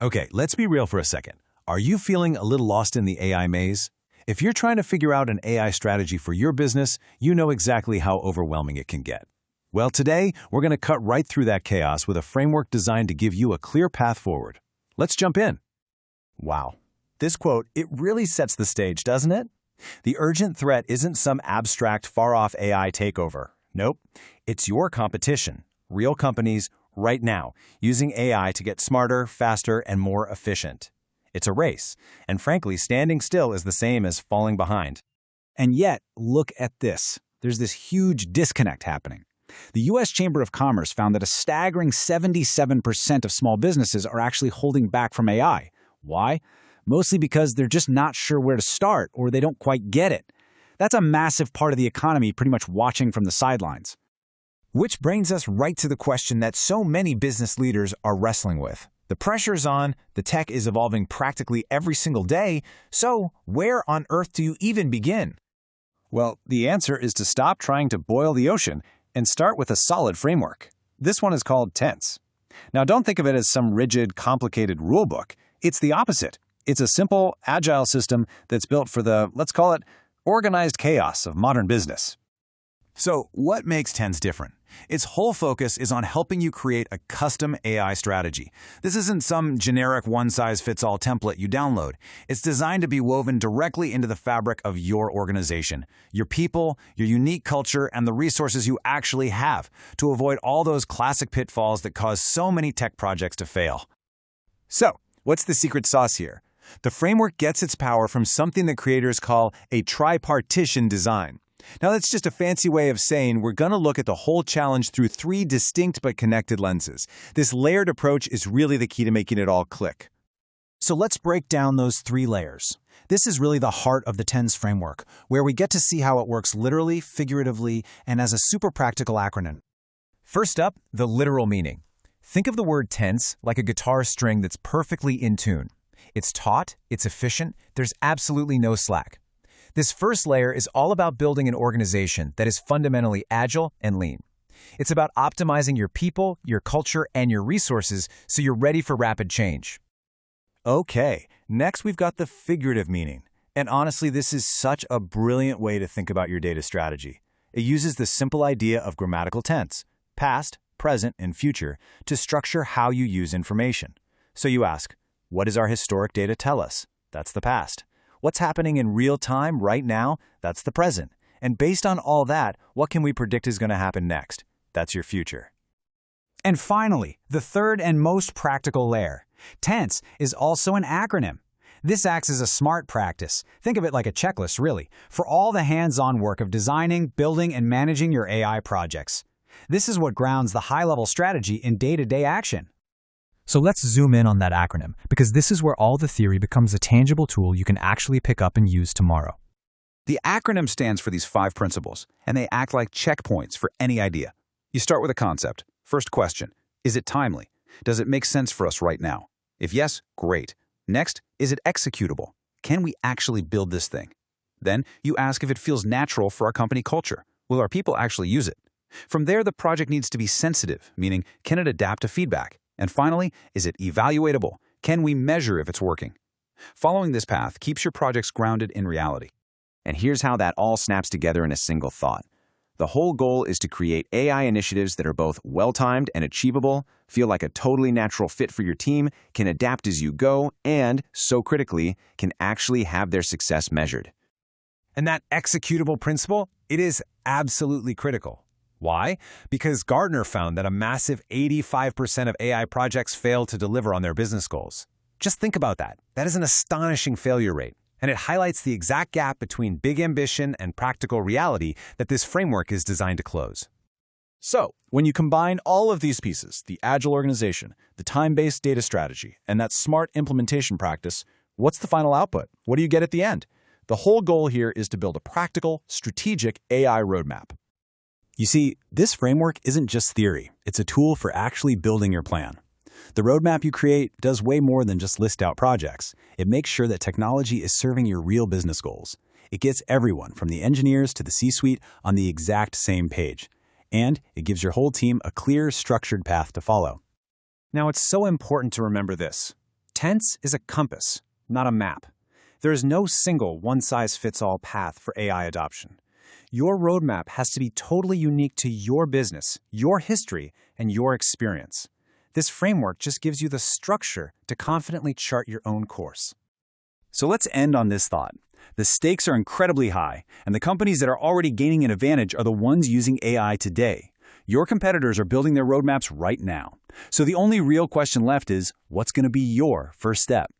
Okay, let's be real for a second. Are you feeling a little lost in the AI maze? If you're trying to figure out an AI strategy for your business, you know exactly how overwhelming it can get. Well, today, we're going to cut right through that chaos with a framework designed to give you a clear path forward. Let's jump in. Wow. This quote, it really sets the stage, doesn't it? The urgent threat isn't some abstract, far-off AI takeover. Nope. It's your competition, real companies, right now, using AI to get smarter, faster, and more efficient. It's a race, and frankly, standing still is the same as falling behind. And yet, look at this. There's this huge disconnect happening. The U.S. Chamber of Commerce found that a staggering 77% of small businesses are actually holding back from AI. Why? Mostly because they're just not sure where to start, or they don't quite get it. That's a massive part of the economy pretty much watching from the sidelines. Which brings us right to the question that so many business leaders are wrestling with. The pressure's on, the tech is evolving practically every single day, so where on earth do you even begin? Well, the answer is to stop trying to boil the ocean and start with a solid framework. This one is called TENS. Now, don't think of it as some rigid, complicated rulebook. It's the opposite. It's a simple, agile system that's built for the, let's call it, organized chaos of modern business. So, what makes TENS different? Its whole focus is on helping you create a custom AI strategy. This isn't some generic one-size-fits-all template you download. It's designed to be woven directly into the fabric of your organization, your people, your unique culture, and the resources you actually have to avoid all those classic pitfalls that cause so many tech projects to fail. So, what's the secret sauce here? The framework gets its power from something that creators call a tripartition design. Now, that's just a fancy way of saying we're going to look at the whole challenge through three distinct but connected lenses. This layered approach is really the key to making it all click. So let's break down those three layers. This is really the heart of the TENS framework, where we get to see how it works literally, figuratively, and as a super practical acronym. First up, the literal meaning. Think of the word tense like a guitar string that's perfectly in tune. It's taut, it's efficient, there's absolutely no slack. This first layer is all about building an organization that is fundamentally agile and lean. It's about optimizing your people, your culture, and your resources so you're ready for rapid change. Okay, next we've got the figurative meaning. And honestly, this is such a brilliant way to think about your data strategy. It uses the simple idea of grammatical tense, past, present, and future, to structure how you use information. So you ask, what does our historic data tell us? That's the past. What's happening in real time right now? That's the present. And based on all that, what can we predict is going to happen next? That's your future. And finally, the third and most practical layer. TENS is also an acronym. This acts as a smart practice. Think of it like a checklist, really, for all the hands-on work of designing, building, and managing your AI projects. This is what grounds the high-level strategy in day-to-day action. So let's zoom in on that acronym, because this is where all the theory becomes a tangible tool you can actually pick up and use tomorrow. The acronym stands for these 5 principles, and they act like checkpoints for any idea. You start with a concept. First question, is it timely? Does it make sense for us right now? If yes, great. Next, is it executable? Can we actually build this thing? Then, you ask if it feels natural for our company culture. Will our people actually use it? From there, the project needs to be sensitive, meaning, can it adapt to feedback? And finally, is it evaluatable? Can we measure if it's working? Following this path keeps your projects grounded in reality. And here's how that all snaps together in a single thought. The whole goal is to create AI initiatives that are both well-timed and achievable, feel like a totally natural fit for your team, can adapt as you go, and, so critically, can actually have their success measured. And that executable principle, it is absolutely critical. Why? Because Gartner found that a massive 85% of AI projects fail to deliver on their business goals. Just think about that. That is an astonishing failure rate. And it highlights the exact gap between big ambition and practical reality that this framework is designed to close. So, when you combine all of these pieces, the agile organization, the time-based data strategy, and that smart implementation practice, what's the final output? What do you get at the end? The whole goal here is to build a practical, strategic AI roadmap. You see, this framework isn't just theory. It's a tool for actually building your plan. The roadmap you create does way more than just list out projects. It makes sure that technology is serving your real business goals. It gets everyone, from the engineers to the C-suite, on the exact same page. And it gives your whole team a clear, structured path to follow. Now, it's so important to remember this. Tense is a compass, not a map. There is no single one-size-fits-all path for AI adoption. Your roadmap has to be totally unique to your business, your history, and your experience. This framework just gives you the structure to confidently chart your own course. So let's end on this thought. The stakes are incredibly high, and the companies that are already gaining an advantage are the ones using AI today. Your competitors are building their roadmaps right now. So the only real question left is, what's going to be your first step?